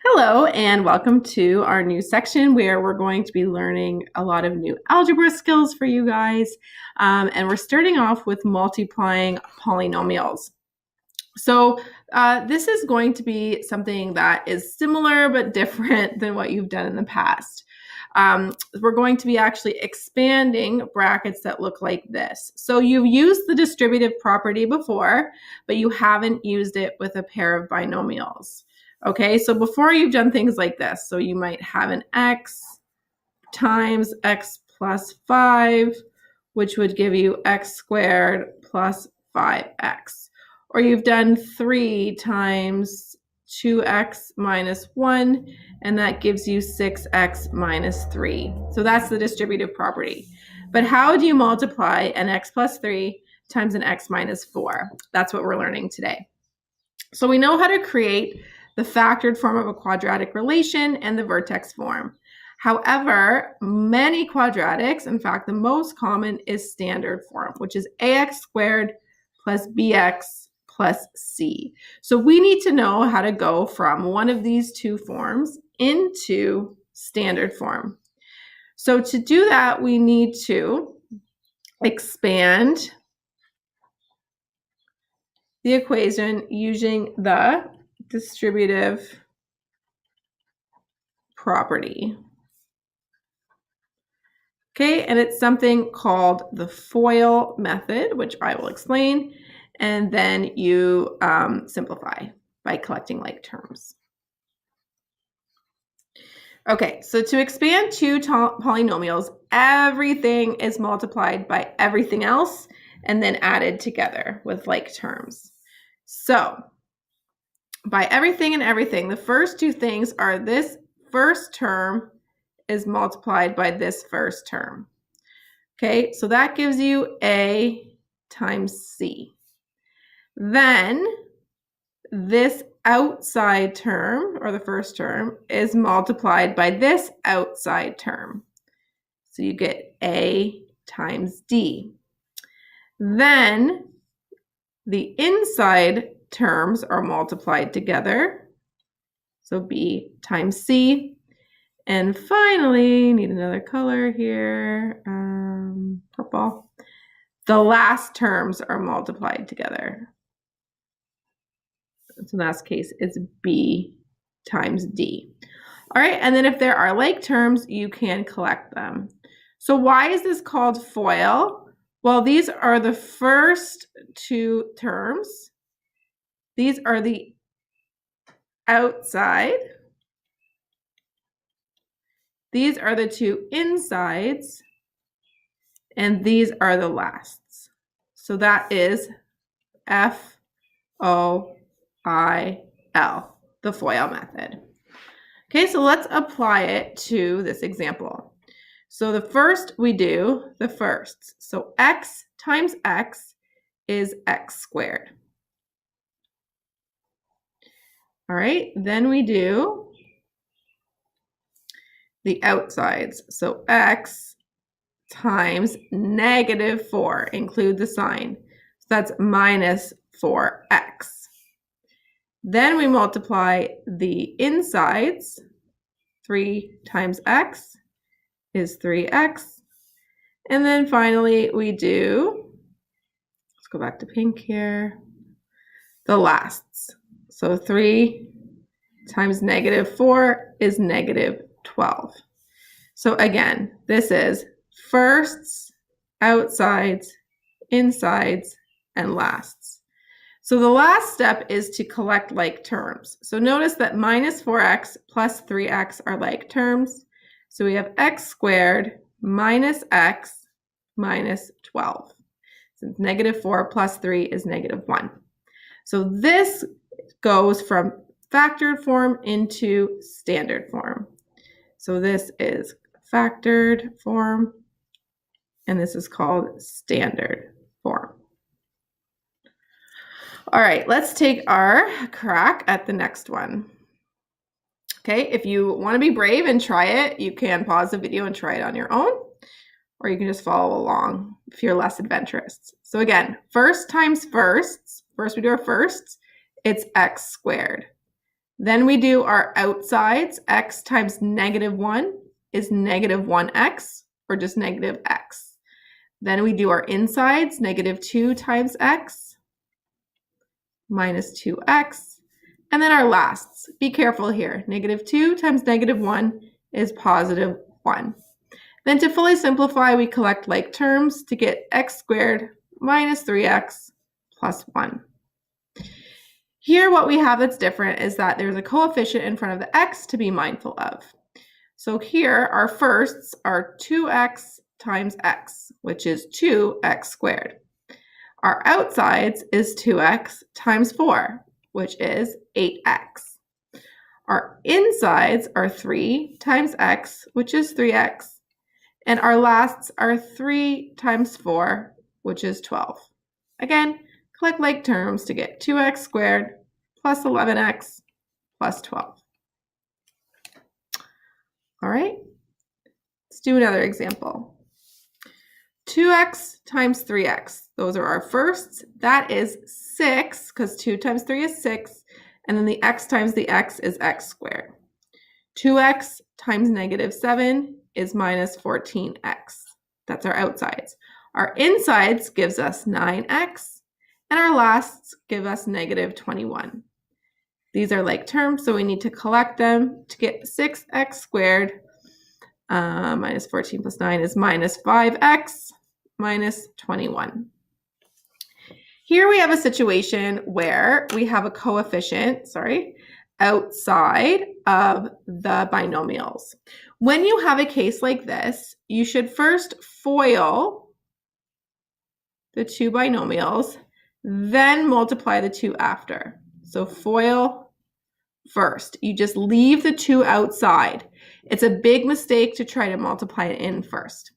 Hello and welcome to our new section where we're going to be learning a lot of new algebra skills for you guys. And we're starting off with multiplying polynomials. So this is going to be something that is similar but different than what you've done in the past. We're going to be actually expanding brackets that look like this. So you've used the distributive property before, but you haven't used it with a pair of binomials. Okay, so before you've done things like this, so you might have an x times x plus 5, which would give you x squared plus 5x. Or you've done 3 times 2x minus 1, and that gives you 6x minus 3. So that's the distributive property. But how do you multiply an x plus 3 times an x minus 4? That's what we're learning today. So we know how to create the factored form of a quadratic relation and the vertex form. However, many quadratics, in fact, the most common is standard form, which is ax squared plus bx plus c. So we need to know how to go from one of these two forms into standard form. So to do that, we need to expand the equation using the distributive property. Okay, and it's something called the FOIL method, which I will explain, and then you simplify by collecting like terms. Okay, so to expand two polynomials, everything is multiplied by everything else and then added together with like terms. So by everything and everything, the first two things are this first term is multiplied by this first term. Okay, so that gives you A times C. Then this outside term, or the first term, is multiplied by this outside term. So you get A times D. Then the inside terms are multiplied together. So B times C. And finally, need another color here, purple. The last terms are multiplied together. So in that case, it's B times D. All right, and then if there are like terms, you can collect them. So why is this called FOIL? Well, these are the first two terms. These are the outside. These are the two insides, and these are the lasts. So that is FOIL, the FOIL method. Okay, so let's apply it to this example. So the first we do the firsts. So x times x is x squared. All right, then we do the outsides. So x times negative 4, include the sign. So that's minus 4x. Then we multiply the insides. 3 times x is 3x. And then finally we do, let's go back to pink here, the lasts. So 3 times negative 4 is negative 12. So again, this is firsts, outsides, insides, and lasts. So the last step is to collect like terms. So notice that minus 4x plus 3x are like terms. So we have x squared minus x minus 12. Since negative 4 plus 3 is negative 1. So this goes from factored form into standard form. So this is factored form, and this is called standard form. All right, let's take our crack at the next one. Okay, if you want to be brave and try it, you can pause the video and try it on your own, or you can just follow along if you're less adventurous. So again, first times firsts, first we do our firsts, it's x squared. Then we do our outsides. X times -1 is -1x, or just negative x. Then we do our insides. -2 times x minus 2x. And then our lasts. Be careful here. -2 times -1 is +1. Then to fully simplify, we collect like terms to get x squared minus 3x plus 1. Here, what we have that's different is that there's a coefficient in front of the x to be mindful of. So here, our firsts are 2x times x, which is 2x squared. Our outsides is 2x times 4, which is 8x. Our insides are 3 times x, which is 3x. And our lasts are 3 times 4, which is 12. Again, collect like terms to get 2x squared plus 11x plus 12. All right, let's do another example. 2x times 3x, those are our firsts. That is 6, because 2 times 3 is 6, and then the x times the x is x squared. 2x times -7 is minus 14x. That's our outsides. Our insides gives us 9x, and our lasts give us -21. These are like terms, so we need to collect them to get 6x squared minus 14 plus 9 is minus 5x minus 21. Here we have a situation where we have a coefficient, outside of the binomials. When you have a case like this, you should first FOIL the two binomials, then multiply the two after. So FOIL first. You just leave the two outside. It's a big mistake to try to multiply it in first.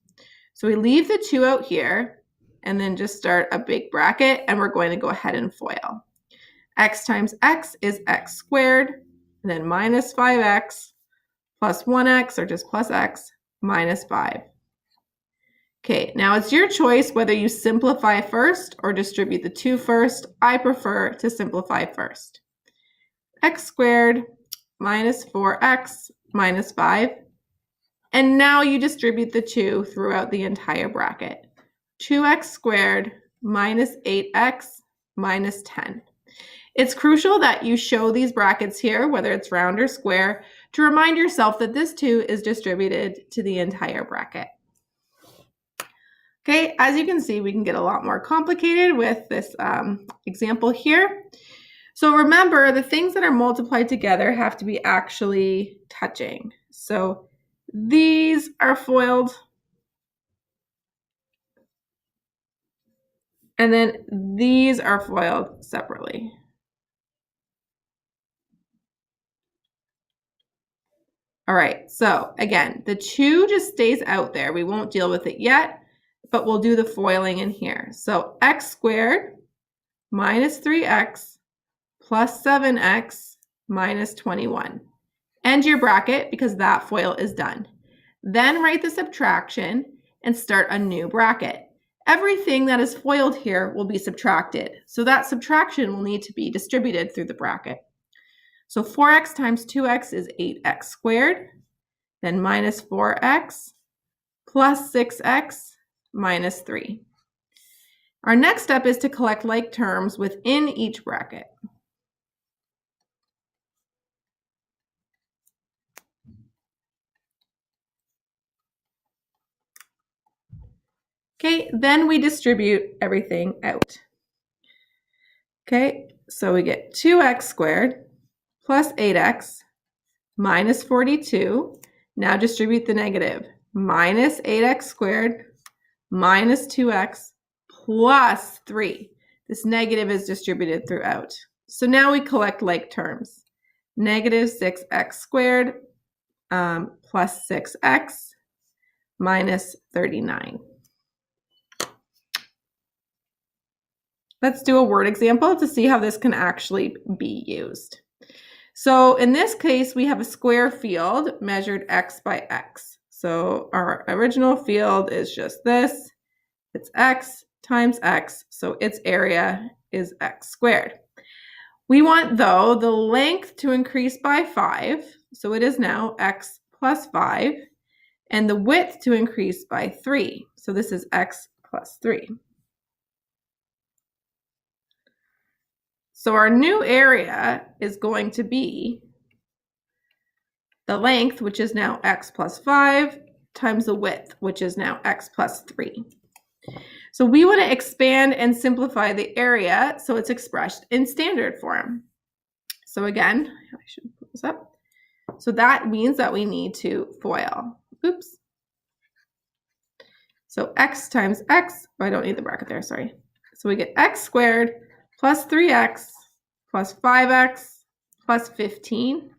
So we leave the two out here and then just start a big bracket, and we're going to go ahead and FOIL. X times x is x squared, and then minus 5x plus 1x, or just plus x, minus 5. Okay, now it's your choice whether you simplify first or distribute the two first. I prefer to simplify first. X squared minus 4x minus 5. And now you distribute the 2 throughout the entire bracket. 2x squared minus 8x minus 10. It's crucial that you show these brackets here, whether it's round or square, to remind yourself that this 2 is distributed to the entire bracket. Okay, as you can see, we can get a lot more complicated with this example here. So remember, the things that are multiplied together have to be actually touching. So these are FOILed, and then these are FOILed separately. All right, so again, the 2 just stays out there. We won't deal with it yet, but we'll do the FOILing in here. So x squared minus 3x plus 7x minus 21. End your bracket because that FOIL is done. Then write the subtraction and start a new bracket. Everything that is FOILed here will be subtracted. So that subtraction will need to be distributed through the bracket. So 4x times 2x is 8x squared, then minus 4x plus 6x minus 3. Our next step is to collect like terms within each bracket. Okay, then we distribute everything out. Okay, so we get 2x squared plus 8x minus 42. Now distribute the negative. Minus 8x squared minus 2x plus 3. This negative is distributed throughout. So now we collect like terms. Negative 6x squared plus 6x minus 39. Let's do a word example to see how this can actually be used. So in this case, we have a square field measured x by x. So our original field is just this. It's x times x, so its area is x squared. We want, though, the length to increase by 5. So it is now x plus 5. And the width to increase by 3. So this is x plus 3. So our new area is going to be the length, which is now x plus 5, times the width, which is now x plus 3. So we want to expand and simplify the area so it's expressed in standard form. So again, I should put this up. So that means that we need to FOIL. Oops. So x times x, oh, I don't need the bracket there, sorry. So we get x squared plus 3x plus 5x plus 15,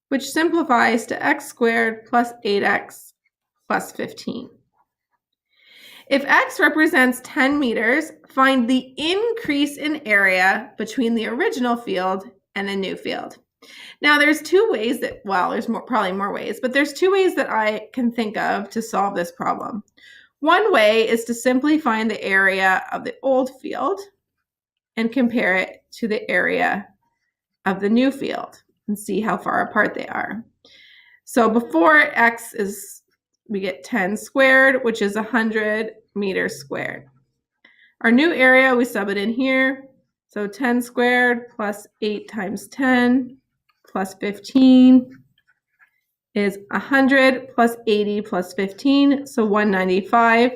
which simplifies to x squared plus 8x plus 15. If x represents 10 meters, find the increase in area between the original field and the new field. Now there's two ways that, well, there's probably more ways, but there's two ways that I can think of to solve this problem. One way is to simply find the area of the old field and compare it to the area of the new field and see how far apart they are. So before x is, we get 10 squared, which is 100 meters squared. Our new area, we sub it in here. So 10 squared plus 8 times 10 plus 15 is 100 plus 80 plus 15, so 195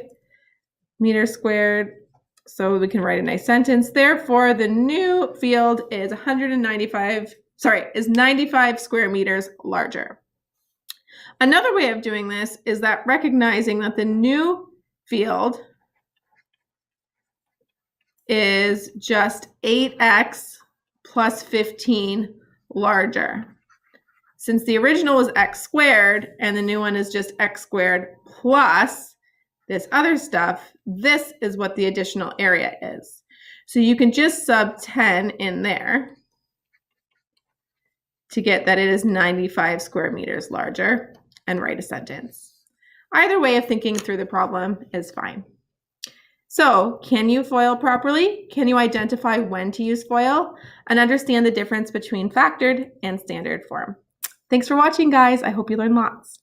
meters squared. So we can write a nice sentence. Therefore, the new field is 95 square meters larger. Another way of doing this is that recognizing that the new field is just 8x plus 15 larger. Since the original was x squared and the new one is just x squared plus this other stuff, this is what the additional area is. So you can just sub 10 in there to get that it is 95 square meters larger and write a sentence. Either way of thinking through the problem is fine. So, can you FOIL properly? Can you identify when to use FOIL and understand the difference between factored and standard form? Thanks for watching, guys. I hope you learned lots.